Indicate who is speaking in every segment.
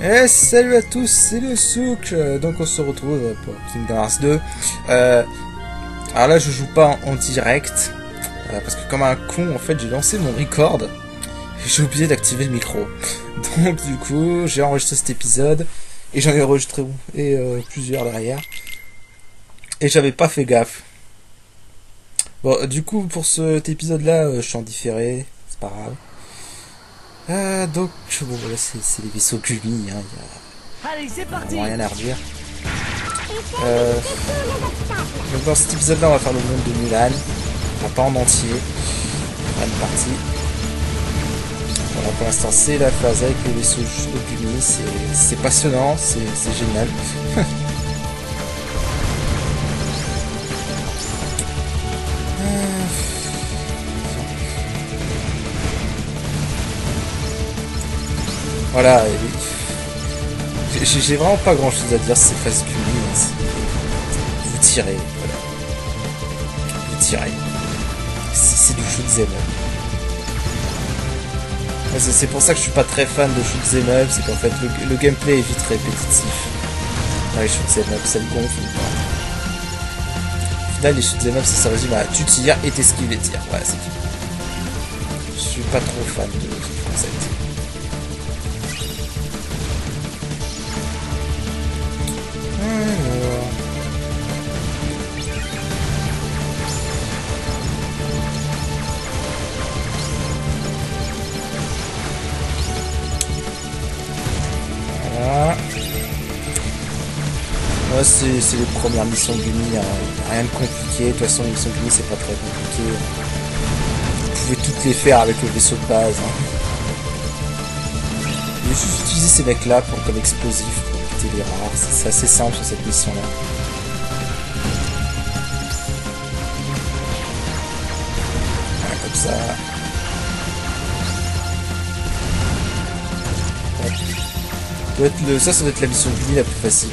Speaker 1: Et salut à tous, c'est le Souk. Donc on se retrouve pour Kingdom Hearts 2. Alors là je joue pas en direct, parce que comme un con en fait j'ai lancé mon record et j'ai oublié d'activer le micro. Donc du coup j'ai enregistré cet épisode et j'en ai enregistré plusieurs derrière. Et j'avais pas fait gaffe. Bon du coup pour cet épisode là je suis en différé, c'est pas grave. Donc bon voilà c'est les vaisseaux Gumi, hein,
Speaker 2: Allez, c'est parti.
Speaker 1: rien à redire. Donc dans cet épisode là on va faire le monde de Mulan, enfin, pas en entier, une partie. Voilà, pour l'instant c'est la phase avec les vaisseaux Gumi, c'est passionnant, c'est génial. Voilà, j'ai vraiment pas grand chose à dire sur ces phases Gumi, hein, vous tirez, voilà. Vous tirez. C'est du shoot'em up. C'est pour ça que je suis pas très fan de shoot'em up, c'est qu'en fait le gameplay est vite répétitif. Dans les shoot'em up, ça le gonfle ou pas. Au final, les shoot'em up, ça résume à tu tires et t'esquives les tirs. Voilà, c'est tout. Je suis pas trop fan de ce concept. Voilà. Ouais, c'est les premières missions Gumi, hein. Rien de compliqué. De toute façon, les missions Gumi, c'est pas très compliqué. Vous pouvez toutes les faire avec le vaisseau de base. Hein. Il faut juste utiliser ces mecs-là comme explosifs pour éviter les rares. C'est assez simple sur cette mission-là. Voilà, comme ça. Ça doit être la mission Gumi la plus facile.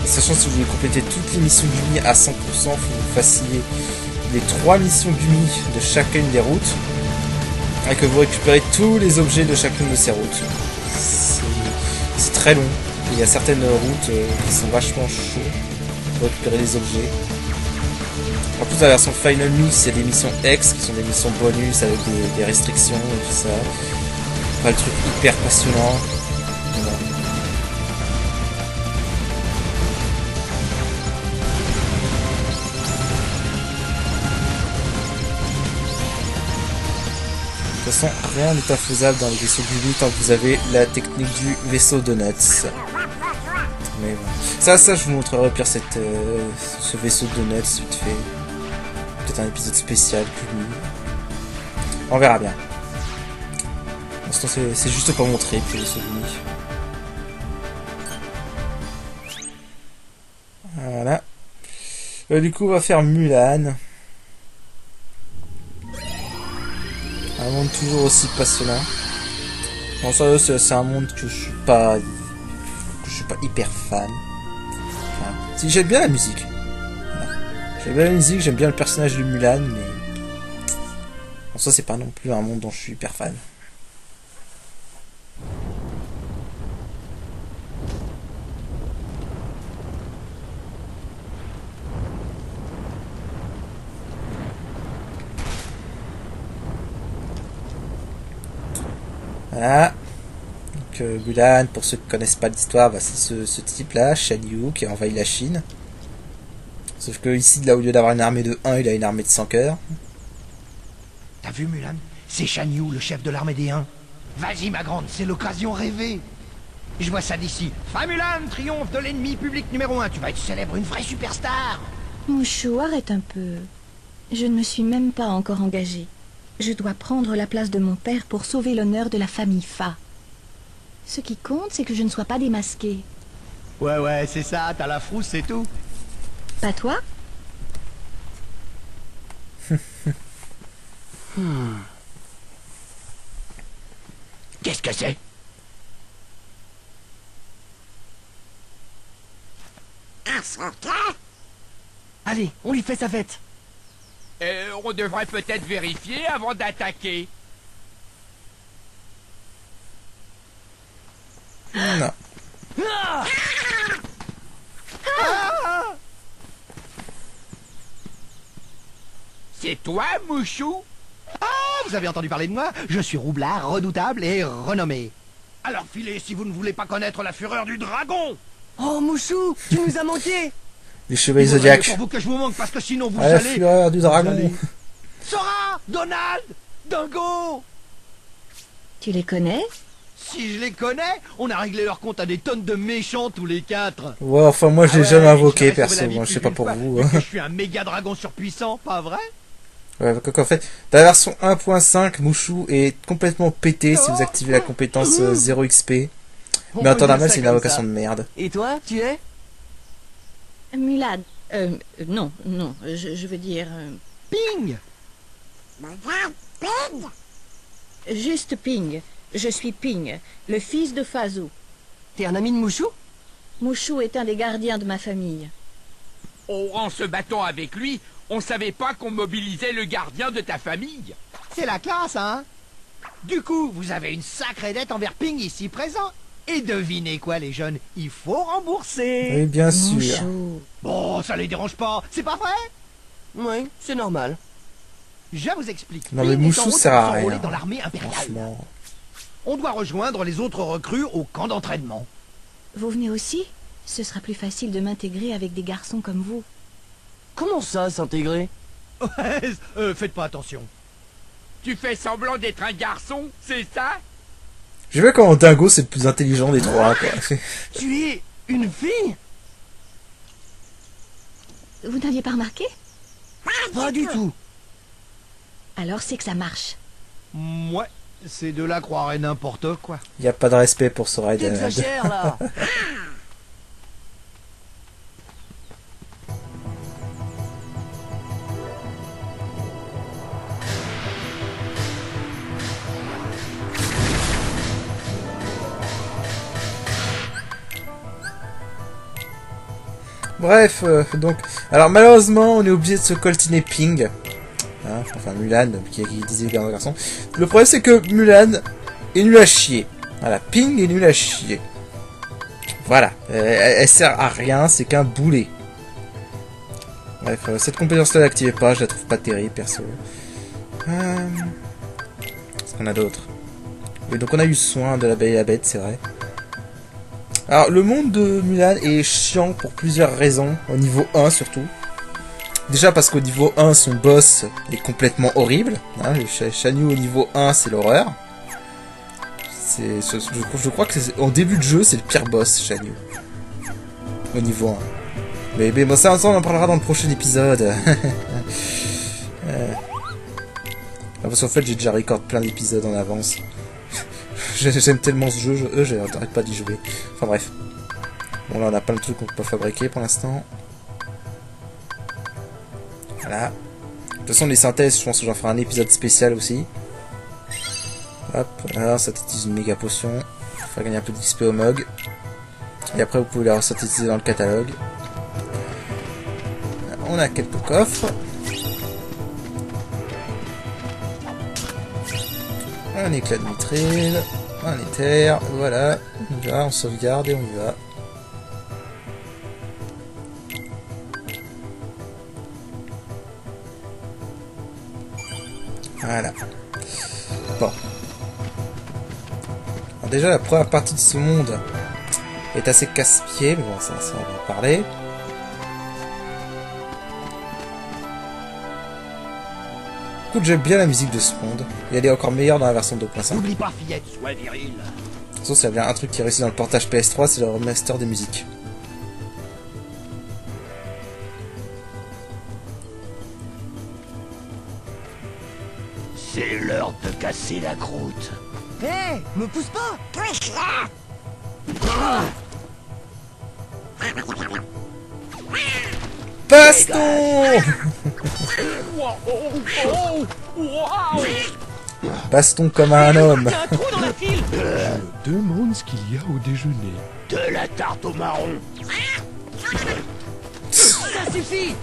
Speaker 1: Sachant que si vous voulez compléter toutes les missions Gumi à 100%, il faut vous fassiez les 3 missions Gumi de chacune des routes et que vous récupérez tous les objets de chacune de ces routes. C'est très long. Il y a certaines routes qui sont vachement chaudes pour récupérer les objets. En plus, dans la version Final Mix, il y a des missions X qui sont des missions bonus avec des restrictions et tout ça. Pas le truc hyper passionnant. Voilà. De toute façon, rien n'est infaisable dans les vaisseaux Gumi tant que vous avez la technique du vaisseau Donuts. Mais bon. Ça je vous montrerai au pire ce vaisseau Donuts vite fait. Peut-être un épisode spécial Gumi. On verra bien. Pour l'instant, c'est juste pas montré puis le vaisseau Gumi. Voilà. Du coup, on va faire Mulan. Un monde toujours aussi passionnant. Bon, ça, c'est un monde que je suis pas hyper fan. Enfin, si, j'aime bien la musique. Voilà. J'aime bien la musique, j'aime bien le personnage de Mulan, mais bon, ça c'est pas non plus un monde dont je suis hyper fan. Voilà. Donc Mulan, pour ceux qui connaissent pas l'histoire, bah, c'est ce type-là, Shan Yu, qui a envahi la Chine. Sauf que ici, là, au lieu d'avoir une armée de 1, il a une armée de 100 cœurs.
Speaker 2: T'as vu, Mulan? C'est Shan Yu, le chef de l'armée des 1. Vas-y, ma grande, c'est l'occasion rêvée. Je vois ça d'ici. Fa Mulan, triomphe de l'ennemi public numéro 1. Tu vas être célèbre, une vraie superstar.
Speaker 3: Mouchou, arrête un peu. Je ne me suis même pas encore engagée. Je dois prendre la place de mon père pour sauver l'honneur de la famille Fa. Ce qui compte, c'est que je ne sois pas démasquée.
Speaker 2: Ouais, c'est ça, t'as la frousse, c'est tout.
Speaker 3: Pas toi?
Speaker 2: Qu'est-ce que c'est? Un sanglier? Allez, on lui fait sa fête.
Speaker 4: On devrait peut-être vérifier avant d'attaquer.
Speaker 1: Non.
Speaker 4: C'est toi, Mouchou?
Speaker 2: Ah, vous avez entendu parler de moi? Je suis roublard, redoutable et renommé. Alors filez si vous ne voulez pas connaître la fureur du dragon.
Speaker 5: Oh, Mouchou, tu nous as manqué.
Speaker 1: Les chevaliers
Speaker 2: Il vaudrait
Speaker 1: zodiacs.
Speaker 2: mieux pour vous que je vous manque parce que sinon vous
Speaker 1: À la
Speaker 2: allez...
Speaker 1: fureur du dragon.
Speaker 2: allez- Sora, Donald, Dingo.
Speaker 3: Tu les connais?
Speaker 2: Si je les connais, on a réglé leur compte à des tonnes de méchants tous les quatre.
Speaker 1: Ouais, enfin, moi, je l'ai
Speaker 2: Ah ouais,
Speaker 1: jamais invoqué,
Speaker 2: je vais sauver
Speaker 1: perso.
Speaker 2: la vie
Speaker 1: Moi, je sais
Speaker 2: plus
Speaker 1: pas
Speaker 2: d'une
Speaker 1: pour
Speaker 2: fois,
Speaker 1: vous.
Speaker 2: vu que je suis un méga dragon surpuissant, pas vrai?
Speaker 1: Ouais, donc en fait, dans la version 1.5, Mouchou est complètement pété si vous activez la compétence 0 XP.
Speaker 5: On
Speaker 1: Mais en
Speaker 5: peut
Speaker 1: temps
Speaker 5: dire
Speaker 1: normal,
Speaker 5: ça
Speaker 1: c'est une
Speaker 5: comme
Speaker 1: invocation
Speaker 5: ça.
Speaker 1: de merde.
Speaker 5: Et toi, tu es?
Speaker 3: Mulad. Non, je veux dire...
Speaker 2: Ping.
Speaker 3: juste Ping. Je suis Ping, le fils de Fazou.
Speaker 5: T'es un ami de Mouchou?
Speaker 3: Mouchou est un des gardiens de ma famille.
Speaker 4: Oh, en se battant avec lui, on savait pas qu'on mobilisait le gardien de ta famille.
Speaker 2: C'est la classe, hein? Du coup, vous avez une sacrée dette envers Ping ici présent. Et devinez quoi, les jeunes? Il faut rembourser.
Speaker 1: Oui, bien sûr.
Speaker 3: Mouchou.
Speaker 2: Bon, ça les dérange pas, c'est pas vrai?
Speaker 5: Oui, c'est normal.
Speaker 2: Je vous explique.
Speaker 1: Non, mais
Speaker 2: Ping est
Speaker 1: Mouchou
Speaker 2: en route
Speaker 1: sert
Speaker 2: pour
Speaker 1: à
Speaker 2: s'enrôler
Speaker 1: rien.
Speaker 2: dans l'armée impériale.
Speaker 1: Franchement.
Speaker 2: On doit rejoindre les autres recrues au camp d'entraînement.
Speaker 3: Vous venez aussi? Ce sera plus facile de m'intégrer avec des garçons comme vous.
Speaker 5: Comment ça, s'intégrer?
Speaker 2: Faites pas attention.
Speaker 4: Tu fais semblant d'être un garçon, c'est ça?
Speaker 1: J'ai vu comment Dingo c'est le plus intelligent des trois, quoi.
Speaker 5: Tu es une fille?
Speaker 3: Vous n'aviez pas remarqué?
Speaker 5: Pas du tout.
Speaker 3: Alors c'est que ça marche.
Speaker 2: Ouais, ces deux-là croiraient n'importe quoi.
Speaker 1: Y a pas de respect pour ce raid.
Speaker 5: T'exagères, là.
Speaker 1: Bref, donc... Alors malheureusement, on est obligé de se coltiner Ping. Hein, enfin Mulan, qui disait le garçon. Le problème c'est que Mulan est nul à chier. Voilà, Ping est nul à chier. Voilà, elle sert à rien, c'est qu'un boulet. Bref, cette compétence-là, l'activez pas, je la trouve pas terrible, perso. Qu'est-ce qu'on a d'autre? Oui, donc on a eu soin de la Belle et la Bête, c'est vrai. Alors, le monde de Mulan est chiant pour plusieurs raisons, au niveau 1 surtout. Déjà parce qu'au niveau 1, son boss est complètement horrible. Hein, le Shan Yu au niveau 1, c'est l'horreur. Je crois que en début de jeu, c'est le pire boss, Shan Yu. Au niveau 1. Mais bon, ça, on en parlera dans le prochain épisode. Parce qu'en fait, j'ai déjà record plein d'épisodes en avance. J'aime tellement ce jeu, j'arrête pas d'y jouer. Enfin bref. Bon, là, on a plein de trucs qu'on peut pas fabriquer pour l'instant. Voilà. De toute façon, les synthèses, je pense que j'en ferai un épisode spécial aussi. Hop, voilà, synthétise une méga potion. Faire gagner un peu d'XP au mug. Et après, vous pouvez la synthétiser dans le catalogue. On a quelques coffres. Un éclat de mitril. Un éther. Voilà. On y va, on sauvegarde et on y va. Voilà. Bon. Alors déjà, la première partie de ce monde est assez casse-pied, mais bon, ça on va en parler. Écoute, j'aime bien la musique de ce monde, et elle est encore meilleure dans la version 2.5.
Speaker 2: N'oublie pas, fillette, sois viril.
Speaker 1: De toute façon, s'il y a bien un truc qui réussit dans le portage PS3, c'est le remaster des musiques.
Speaker 2: C'est l'heure de casser la croûte.
Speaker 5: Hé, me pousse pas.
Speaker 1: Baston. Baston comme un homme.
Speaker 5: Y'a un trou dans la file.
Speaker 6: Demande ce qu'il y a au déjeuner.
Speaker 2: De la tarte au marron.
Speaker 5: Ça suffit.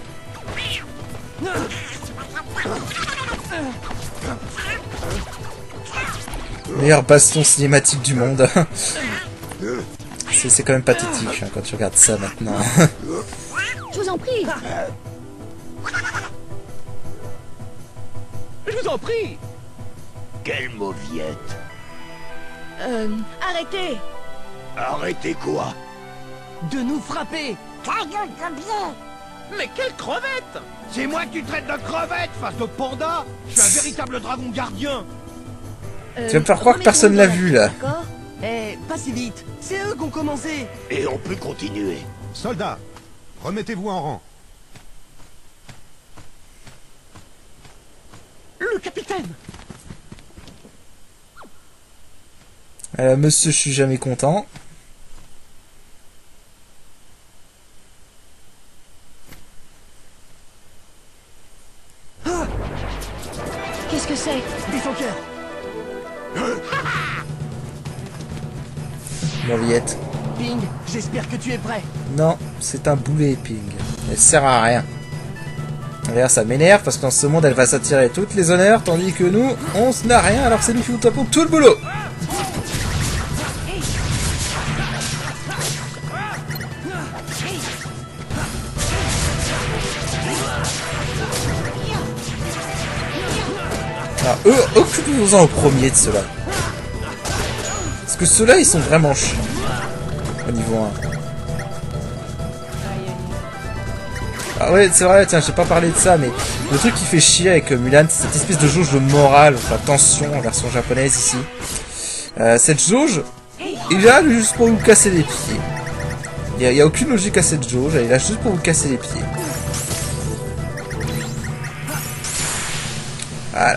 Speaker 1: Meilleur baston cinématique du monde. C'est quand même pathétique hein, quand tu regardes ça maintenant.
Speaker 3: Je vous en prie.
Speaker 5: Je vous en prie.
Speaker 2: Quelle mauviette.
Speaker 3: Arrêtez.
Speaker 2: Arrêtez quoi?
Speaker 5: De nous frapper.
Speaker 4: Mais quelle crevette!
Speaker 2: C'est moi que tu traites de crevette, face de panda. Je suis un véritable dragon gardien.
Speaker 1: Tu vas me faire croire que personne l'a vu là.
Speaker 3: D'accord.
Speaker 5: Eh, pas si vite. C'est eux qui ont commencé.
Speaker 2: Et on peut continuer.
Speaker 7: Soldats, remettez-vous en rang.
Speaker 5: Le capitaine.
Speaker 1: Monsieur, je suis jamais content.
Speaker 3: Qu'est-ce que c'est?
Speaker 5: Des cœur.
Speaker 1: Mauviette.
Speaker 5: Ping, j'espère que tu es prêt.
Speaker 1: Non, c'est un boulet, Ping. Elle sert à rien. D'ailleurs, ça m'énerve parce que dans ce monde, elle va s'attirer toutes les honneurs, tandis que nous, on n'a rien, alors c'est nous qui nous tapons tout le boulot. Alors, eux, occupez-vous-en au premier de ceux-là. Parce que ceux-là, ils sont vraiment chiants. Au niveau 1. Ah ouais, c'est vrai, tiens, j'ai pas parlé de ça, mais le truc qui fait chier avec Mulan, c'est cette espèce de jauge de morale, enfin tension en version japonaise ici. Cette jauge, il est là juste pour vous casser les pieds. Il y a aucune logique à cette jauge, elle est là juste pour vous casser les pieds. Voilà.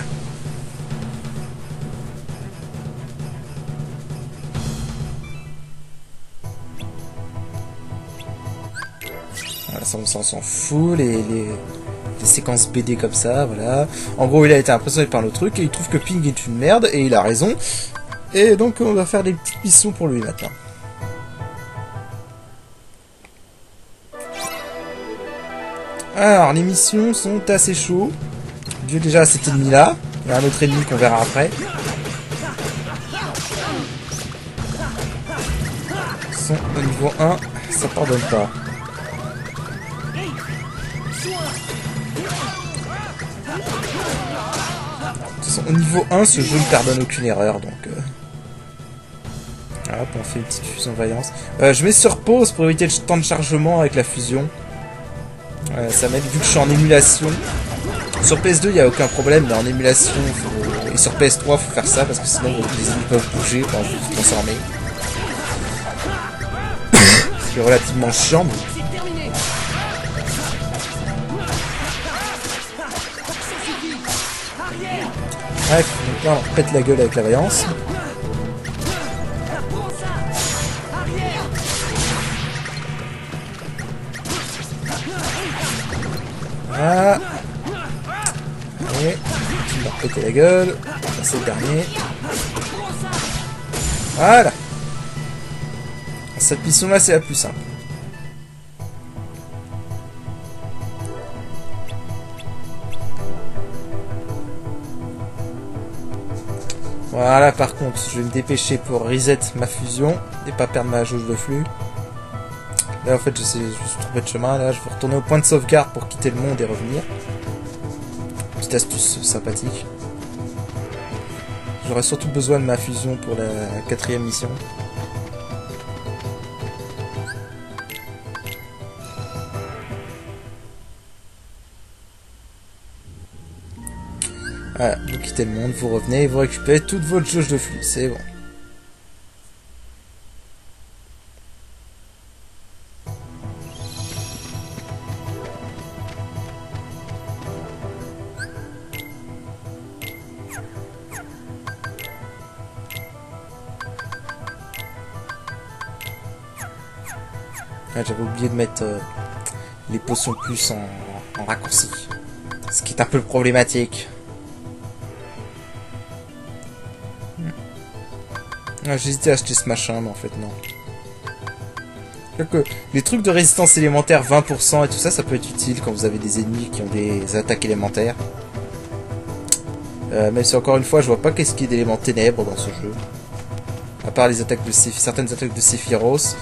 Speaker 1: Voilà, ça on s'en fout, les séquences BD comme ça, voilà. En gros, il a été impressionné par le truc et il trouve que Ping est une merde et il a raison. Et donc, on va faire des petites missions pour lui maintenant. Alors, les missions sont assez chaudes. Dieu, déjà cet ennemi là. Il y a un autre ennemi qu'on verra après. Ils sont au niveau 1, ça pardonne pas. De toute façon, au niveau 1, ce jeu ne pardonne aucune erreur, donc... Hop, on fait une petite fusion vaillance. Je mets sur pause pour éviter le temps de chargement avec la fusion. Ça m'aide vu que je suis en émulation. Sur PS2, il n'y a aucun problème, mais en émulation, et sur PS3, il faut faire ça, parce que sinon, les ennemis peuvent bouger quand vous vous transformez. C'est relativement chiant, mais... Bref, donc là, on pète la gueule avec la vaillance. Voilà. Allez, on va péter la gueule. C'est le dernier. Voilà. Cette mission-là, c'est la plus simple. Voilà, par contre, je vais me dépêcher pour reset ma fusion et pas perdre ma jauge de flux. Là, en fait, je me suis trompé de chemin. Là, je vais retourner au point de sauvegarde pour quitter le monde et revenir. Petite astuce sympathique. J'aurai surtout besoin de ma fusion pour la 4e mission. Voilà, vous quittez le monde, vous revenez et vous récupérez toute votre jauge de flux. C'est bon. Ah, j'avais oublié de mettre les potions plus en raccourci. Ce qui est un peu problématique. Ah, j'hésitais à acheter ce machin, mais en fait non. Que les trucs de résistance élémentaire 20% et tout ça, ça peut être utile quand vous avez des ennemis qui ont des attaques élémentaires. Même si encore une fois, je vois pas qu'est-ce qu'il y a d'éléments ténèbres dans ce jeu. À part les attaques de certaines attaques de Sephiroth.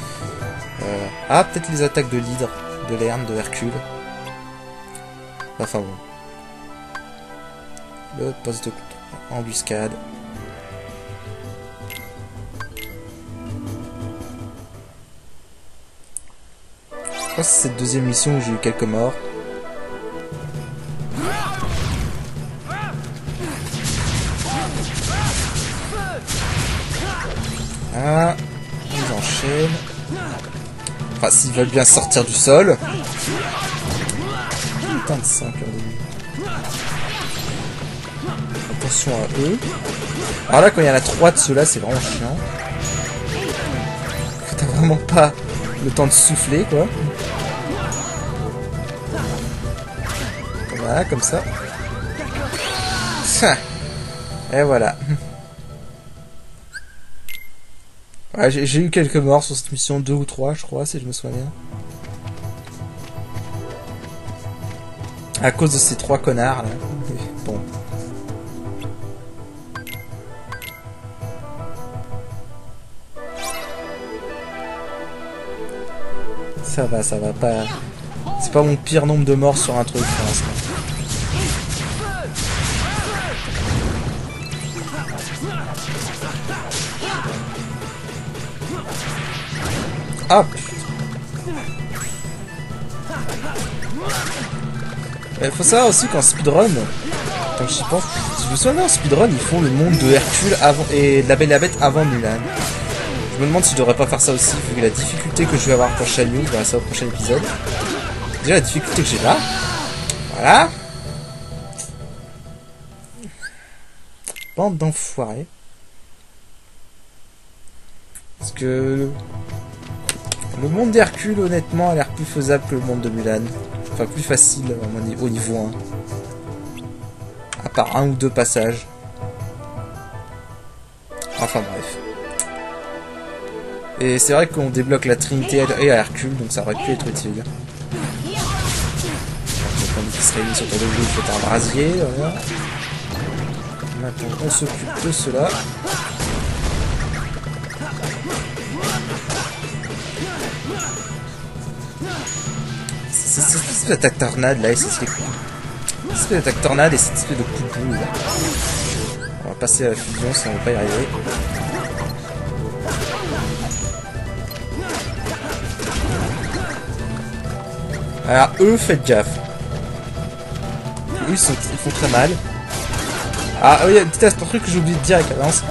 Speaker 1: Ah, peut-être les attaques de l'Hydre, de Lern, de Hercule. Enfin bon. Le poste de embuscade. Je crois que c'est cette deuxième mission où j'ai eu quelques morts. Ah, ils enchaînent. Enfin, s'ils veulent bien sortir du sol. Putain de 5 heures de nuit. Attention à eux. Alors là, quand il y en a 3 de ceux-là, c'est vraiment chiant. T'as vraiment pas le temps de souffler, quoi. Voilà, comme ça. Et voilà. Ouais, j'ai eu quelques morts sur cette mission, 2 ou 3 je crois, si je me souviens bien. À cause de ces 3 connards là. Bon. Ça va pas. C'est pas mon pire nombre de morts sur un truc pour l'instant. Ah putain. Il faut savoir aussi qu'en speedrun, tant que j'y pense, je me souviens en speedrun, ils font le monde de Hercule avant et de la Belle et la Bête avant Mulan. Je me demande si je devrais pas faire ça aussi, vu la difficulté que je vais avoir pour Shanyu, je verrai ça au prochain épisode. Déjà la difficulté que j'ai là. Voilà. Bande d'enfoirés. Parce que le monde d'Hercule, honnêtement, a l'air plus faisable que le monde de Mulan. Enfin, plus facile au niveau 1. À part 1 ou 2 passages. Enfin, bref. Et c'est vrai qu'on débloque la Trinité et à Hercule, donc ça aurait pu être utile. Donc on se réunit autour de lui, il fait un brasier, voilà. Maintenant, on s'occupe de cela. C'est cette espèce d'attaque tornade là, et cette espèce d'attaque tornade et cette espèce de coup de boule là. On va passer à la fusion, sinon on va pas y arriver. Alors eux, faites gaffe. Eux, ils font très mal. Ah oui, un truc que j'ai oublié de dire avec la Vaillance.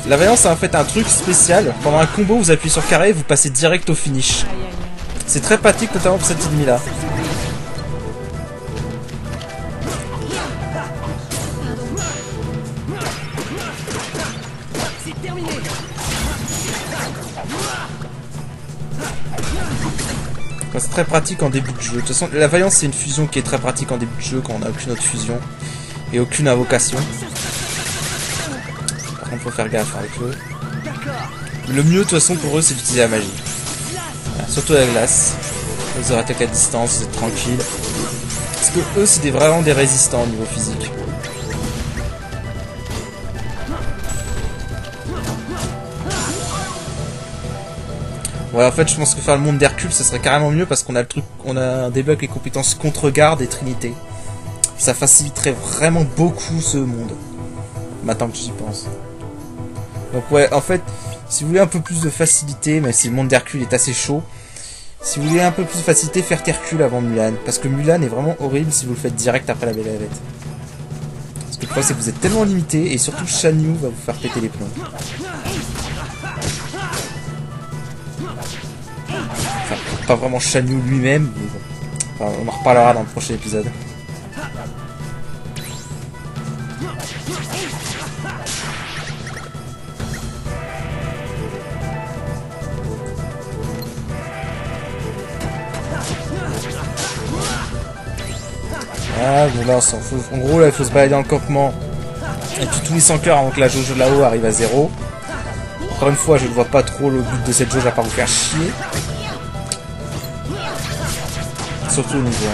Speaker 1: La Vaillance a en fait un truc spécial. Pendant un combo, vous appuyez sur carré et vous passez direct au finish. C'est très pratique, notamment pour cet ennemi là. Enfin, c'est très pratique en début de jeu. De toute façon, la Vaillance c'est une fusion qui est très pratique en début de jeu quand on n'a aucune autre fusion et aucune invocation. Par contre, faut faire gaffe avec eux. Le mieux de toute façon pour eux c'est d'utiliser la magie. Voilà, surtout la glace. Ils auront attaqué à distance, vous êtes tranquille. Parce que eux c'est vraiment des résistants au niveau physique. Ouais, en fait, je pense que faire le monde d'Hercule, ce serait carrément mieux parce qu'on a le truc, on a un débloque les compétences contre-garde et Trinité. Ça faciliterait vraiment beaucoup ce monde. Maintenant que j'y pense. Donc ouais, en fait, si vous voulez un peu plus de facilité, même si le monde d'Hercule est assez chaud, si vous voulez un peu plus de facilité, faire Hercule avant Mulan. Parce que Mulan est vraiment horrible si vous le faites direct après la Belle et la Bête. Parce que le problème c'est que vous êtes tellement limité, et surtout Shanyu va vous faire péter les plombs. Enfin, pas vraiment Shanyu lui-même, mais bon. Enfin, on en reparlera dans le prochain épisode. Ah, bon là, on s'en fout. En gros, là, il faut se balader dans le campement. Et puis tous les 100 cœurs avant que la jauge là-haut arrive à 0. Encore une fois, je ne vois pas trop le but de cette jauge à part vous faire chier. Surtout au niveau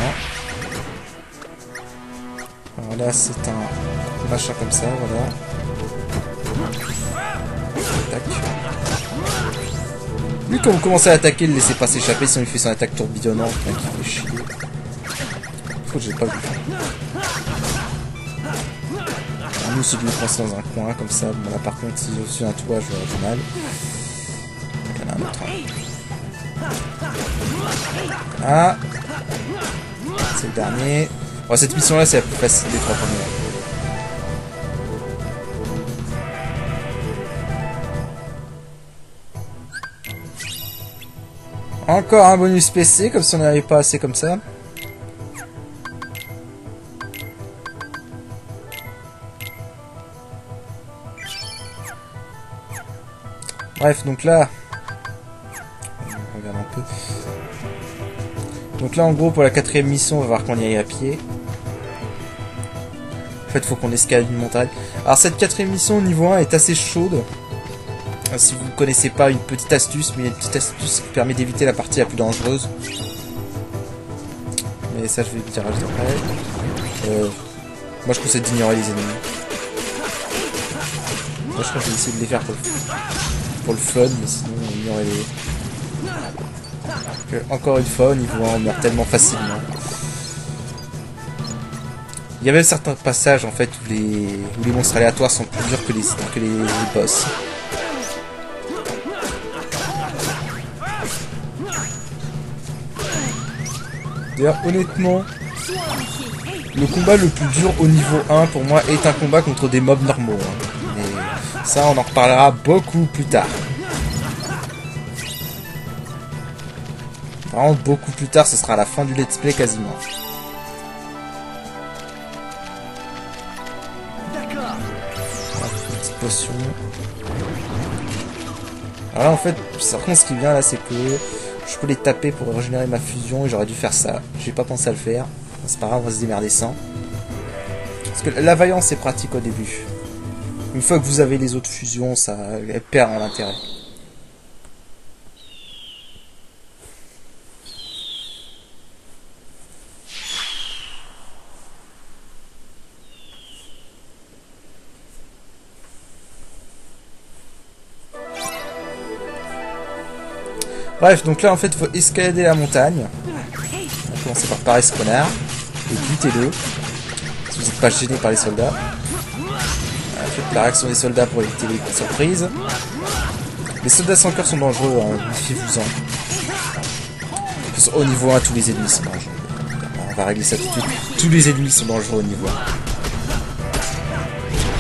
Speaker 1: 1. Alors là, c'est un machin comme ça, voilà. Tac. Lui, quand vous commencez à attaquer, le laissez pas s'échapper, sinon il fait son attaque tourbillonnante, qui fait chier. Faut que j'ai pas vu. Nous, c'est de le coincer dans un coin, comme ça. Bon, là, par contre, si je suis un toit, je vais avoir du mal. Il y en a un autre. Ah, c'est le dernier. Bon, cette mission-là, c'est la plus facile des 3 premières. Encore un bonus PC, comme si on n'avait pas assez comme ça. Bref, donc là... On regarde un peu. Donc là, en gros, pour la 4ème mission, on va voir qu'on y aille à pied. En fait, il faut qu'on escalade une montagne. Alors, cette 4ème mission, niveau 1, est assez chaude. Si vous ne connaissez pas, une petite astuce, mais il y a une petite astuce qui permet d'éviter la partie la plus dangereuse. Mais ça, je vais le dire juste après. Moi, je conseille d'ignorer les ennemis. Moi, je crois que je vais essayer de les faire pour le fun, mais sinon, ignorez-les. Encore une fois, au niveau 1, on meurt tellement facilement. Il y a même certains passages, en fait, où les monstres aléatoires sont plus durs que les boss. D'ailleurs, honnêtement, le combat le plus dur au niveau 1 pour moi est un combat contre des mobs normaux. Hein. Mais ça, on en reparlera beaucoup plus tard. Vraiment beaucoup plus tard, ce sera à la fin du let's play quasiment.
Speaker 5: D'accord.
Speaker 1: Une petite potion. Alors là, en fait, par contre, ce qui vient là, c'est que je peux les taper pour régénérer ma fusion et j'aurais dû faire ça. J'ai pas pensé à le faire. C'est pas grave, on va se démerder sans. Parce que la vaillance est pratique au début. Une fois que vous avez les autres fusions, ça elle perd en intérêt. Bref, donc là en fait il faut escalader la montagne. On va commencer par parer ce connard. Et butez-le. Si vous n'êtes pas gêné par les soldats. Faites la réaction des soldats pour éviter les surprises. Les soldats sans cœur sont dangereux, hein, méfiez-vous-en. Au niveau 1, tous les ennemis sont dangereux. On va régler ça tout de suite. Tous les ennemis sont dangereux au niveau 1.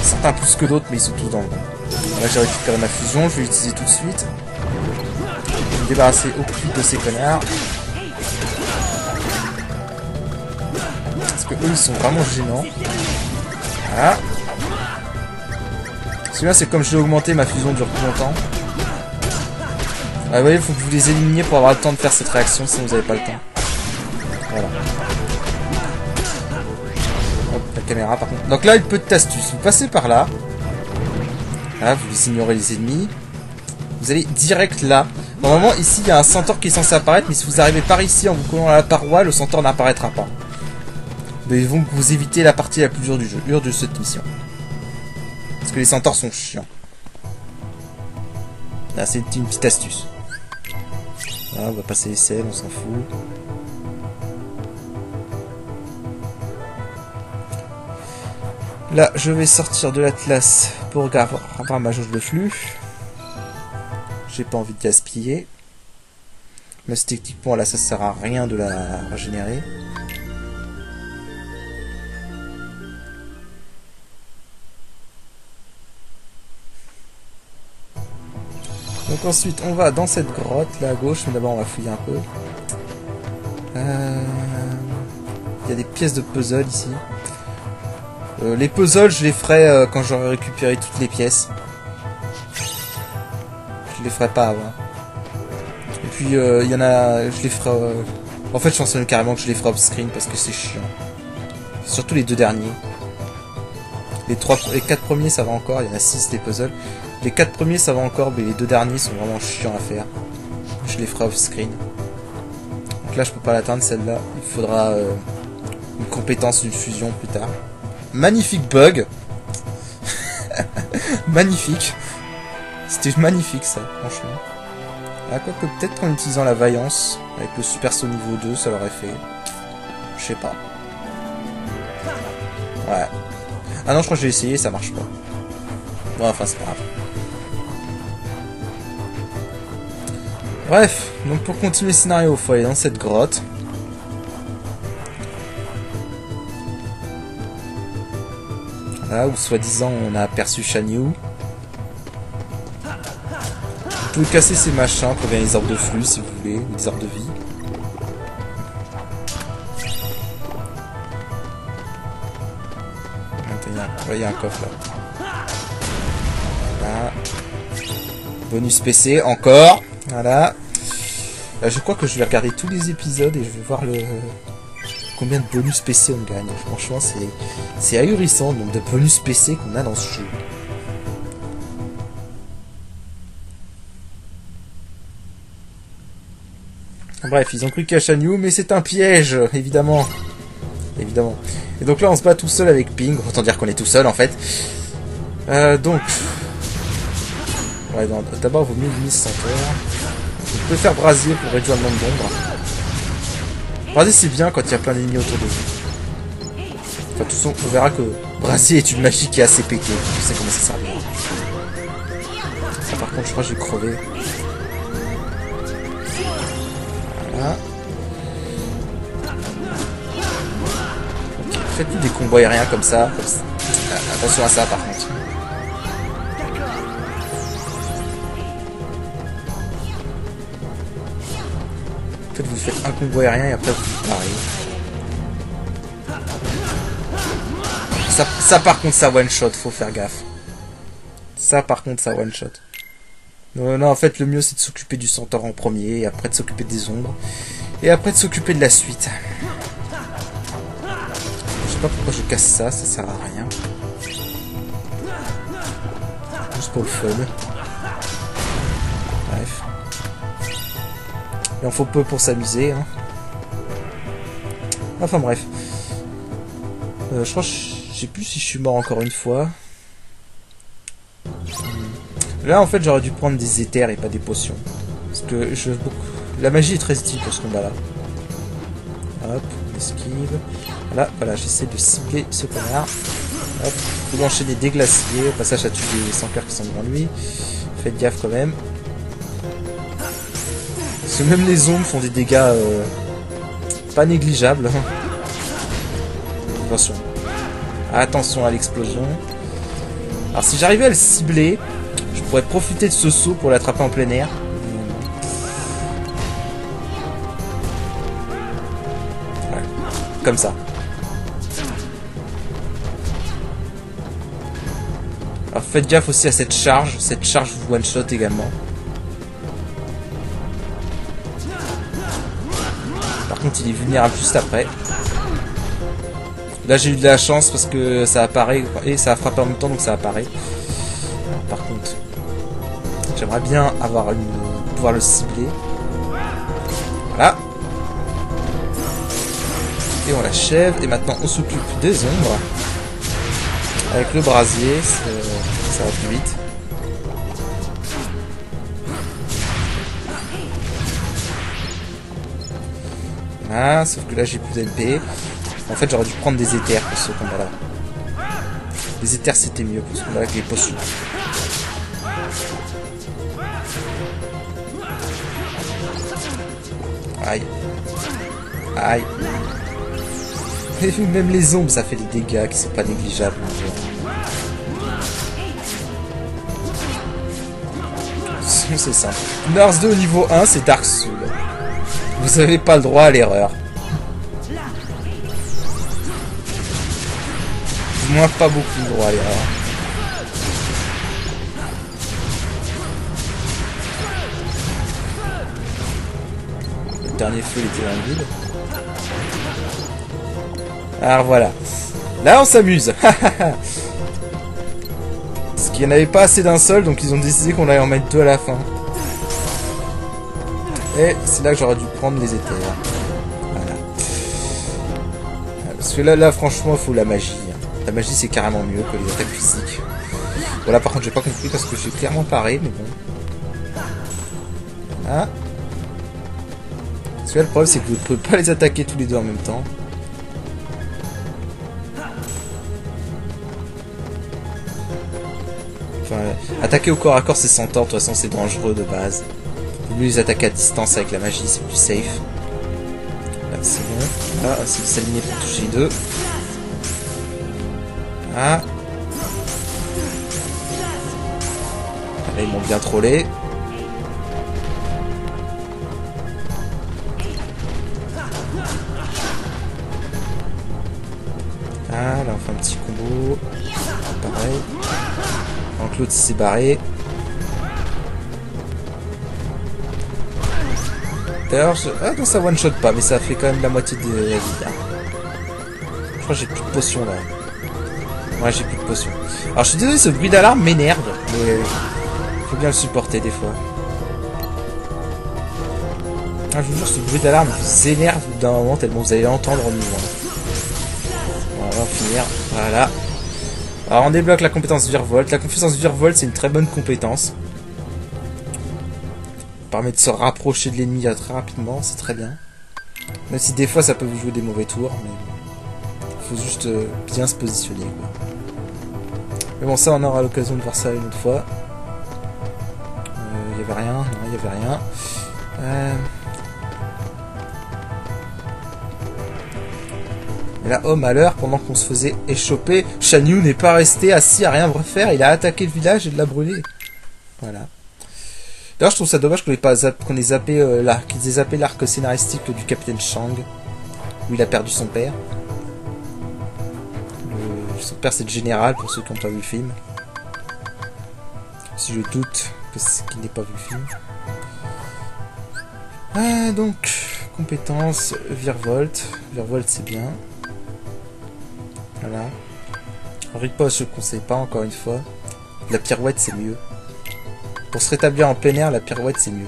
Speaker 1: Certains plus que d'autres, mais ils sont tous dangereux. Là j'ai récupéré ma fusion, je vais l'utiliser tout de suite. Je vais me débarrasser au plus vite de ces connards. Parce que eux ils sont vraiment gênants. Voilà. Ce qui est bien, c'est que comme je l'ai augmenté, ma fusion dure plus longtemps. Ah, vous voyez, il faut que vous les éliminiez pour avoir le temps de faire cette réaction, sinon vous n'avez pas le temps. Voilà. Hop, la caméra par contre. Donc là, une petite astuce. Vous passez par là. Là, vous ignorez les ennemis. Vous allez direct là. Normalement, ici, il y a un centaure qui est censé apparaître, mais si vous arrivez par ici en vous collant à la paroi, le centaure n'apparaîtra pas. Mais ils vont vous éviter la partie la plus dure du jeu, de cette mission. Parce que les centaures sont chiants. Là, c'est une petite astuce. Là, on va passer les selles, on s'en fout. Là, je vais sortir de l'Atlas pour avoir ma jauge de flux. J'ai pas envie de gaspiller. Mais techniquement, là, ça sert à rien de la régénérer. Donc ensuite, on va dans cette grotte, là à gauche, mais d'abord on va fouiller un peu. Il y a des pièces de puzzle ici. Les puzzles, je les ferai quand j'aurai récupéré toutes les pièces. Je les ferai pas avant. Et puis, il y en a... Je les ferai... En fait, je pense carrément que je les ferai off-screen parce que c'est chiant. Surtout les deux derniers. Les 4 premiers, ça va encore. Il y en a 6 des puzzles. Les 4 premiers ça va encore, mais les 2 derniers sont vraiment chiants à faire. Je les ferai off-screen. Donc là je peux pas l'atteindre celle-là. Il faudra une compétence, une fusion plus tard. Magnifique bug. Magnifique. C'était magnifique ça, franchement. Ah, quoique peut-être qu'en utilisant la vaillance, avec le super saut niveau 2, ça l'aurait fait. Je sais pas. Ouais. Ah non, je crois que j'ai essayé, ça marche pas. Bon, enfin, c'est pas grave. Bref, donc pour continuer le scénario, il faut aller dans cette grotte. Là où soi-disant on a aperçu Shan Yu. Vous pouvez casser ces machins pour gagner des orbes de flux si vous voulez, ou des orbes de vie. Il y a un coffre là. Voilà. Bonus PC encore. Voilà. Je crois que je vais regarder tous les épisodes et je vais voir combien de bonus PC on gagne. Franchement, c'est ahurissant le nombre de bonus PC qu'on a dans ce jeu. Bref, ils ont cru qu'il y a Shan Yu, mais c'est un piège, évidemment. Évidemment. Et donc là, on se bat tout seul avec Ping. Autant dire qu'on est tout seul, en fait. Donc... Ouais, d'abord, il vaut mieux limiter son cœur. On peut faire brasier pour réduire le nombre d'ombres. Brasier, c'est bien quand il y a plein d'ennemis autour de vous. Enfin, de toute façon, on verra que brasier est une magie qui est assez pétée. Je sais comment ça sert bien. Ça, par contre, je crois que je vais crever. Voilà. Faites-nous des combos aériens comme ça. Attention à ça, par contre. En fait, vous faites un combo aérien et après vous parez. Ça par contre, ça one shot, faut faire gaffe. Ça par contre, ça one shot. Non, en fait, le mieux c'est de s'occuper du centaure en premier, et après de s'occuper des ombres, et après de s'occuper de la suite. Je sais pas pourquoi je casse ça, ça sert à rien. Juste pour le fun. Bref. Il en faut peu pour s'amuser. Hein. Enfin bref. Je crois que je sais plus si je suis mort encore une fois. Là en fait j'aurais dû prendre des éthers et pas des potions. Parce que la magie est très utile pour ce combat là. Hop, on esquive. Voilà, j'essaie de cibler ce connard. Hop, faut enchaîner des glaciers. Au passage, ça tue des sans cœurs qui sont devant lui. Faites gaffe quand même. Parce que même les ombres font des dégâts pas négligeables. Attention. Attention à l'explosion. Alors si j'arrivais à le cibler, je pourrais profiter de ce saut pour l'attraper en plein air. Voilà. Comme ça. Alors faites gaffe aussi à cette charge vous one shot également. Par contre il est vulnérable juste après. Là j'ai eu de la chance parce que ça apparaît et ça a frappé en même temps donc ça apparaît. Par contre j'aimerais bien pouvoir le cibler. Voilà. Et on l'achève et maintenant on s'occupe des ombres. Avec le brasier, ça va plus vite. Voilà, sauf que là j'ai plus d'MP. En fait j'aurais dû prendre des éthers pour ce combat là. Les éthers c'était mieux pour ce combat là que les potions. Aïe. Aïe. Et même les ombres ça fait des dégâts qui sont pas négligeables. C'est simple. Nurse 2 au niveau 1 c'est Dark Soul. Vous avez pas le droit à l'erreur. Du moins pas beaucoup le droit à l'erreur. Le dernier feu il était dans le vide. Alors voilà. Là on s'amuse. Parce qu'il n'y en avait pas assez d'un seul, donc ils ont décidé qu'on allait en mettre deux à la fin. Et c'est là que j'aurais dû prendre les éthers. Voilà. Parce que là franchement il faut la magie. La magie c'est carrément mieux que les attaques physiques. Voilà par contre j'ai pas compris parce que j'ai clairement paré, mais bon. Ah. Parce que là, le problème, c'est que vous ne pouvez pas les attaquer tous les deux en même temps. Enfin, attaquer au corps à corps, c'est centaure. De toute façon, c'est dangereux de base. Vaut mieux les attaquer à distance avec la magie, c'est plus safe. Là, c'est bon. Là, c'est s'aligner pour toucher les deux. Ah. Là, ils m'ont bien trollé. Ah, là on fait un petit combo. Pareil. Donc l'autre s'est barré. D'ailleurs, ah non, ça one shot pas, mais ça fait quand même la moitié de la vie. Là. Je crois que j'ai plus de potions là. Ouais, j'ai plus de potions. Alors je suis désolé, ce bruit d'alarme m'énerve, mais faut bien le supporter des fois. Ah, je vous jure, ce bruit d'alarme vous énerve d'un moment tellement vous allez l'entendre au niveau. On va finir. Voilà. Alors on débloque la compétence Virevolte. La compétence Virevolte, c'est une très bonne compétence. Ça permet de se rapprocher de l'ennemi très rapidement, c'est très bien. Même si des fois ça peut vous jouer des mauvais tours, mais il faut juste bien se positionner, quoi. Mais bon, ça on aura l'occasion de voir ça une autre fois. Il y avait rien, non, il y avait rien. Et là, oh malheur, pendant qu'on se faisait échoper, Shan Yu n'est pas resté assis à rien refaire, il a attaqué le village et l'a brûlé. Voilà. D'ailleurs, je trouve ça dommage qu'on ait zappé qu'ils aient zappé l'arc scénaristique du capitaine Shang, où il a perdu son père. Son père, c'est le général, pour ceux qui n'ont pas vu le film. Si je doute qu'il n'ait pas vu le film. Ah, donc, compétence, Virevolte. Virevolte, c'est bien. Voilà. Riposte, je ne conseille pas, encore une fois. La pirouette, c'est mieux. Pour se rétablir en plein air, la pirouette, c'est mieux.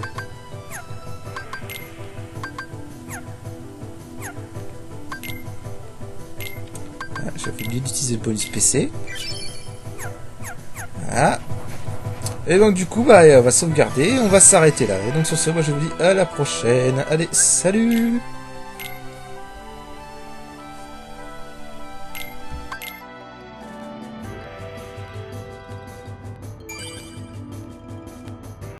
Speaker 1: Ah, j'avais oublié d'utiliser le bonus PC. Voilà. Et donc, du coup, bah, on va sauvegarder. On va s'arrêter là. Et donc, sur ce, moi, je vous dis à la prochaine. Allez, salut!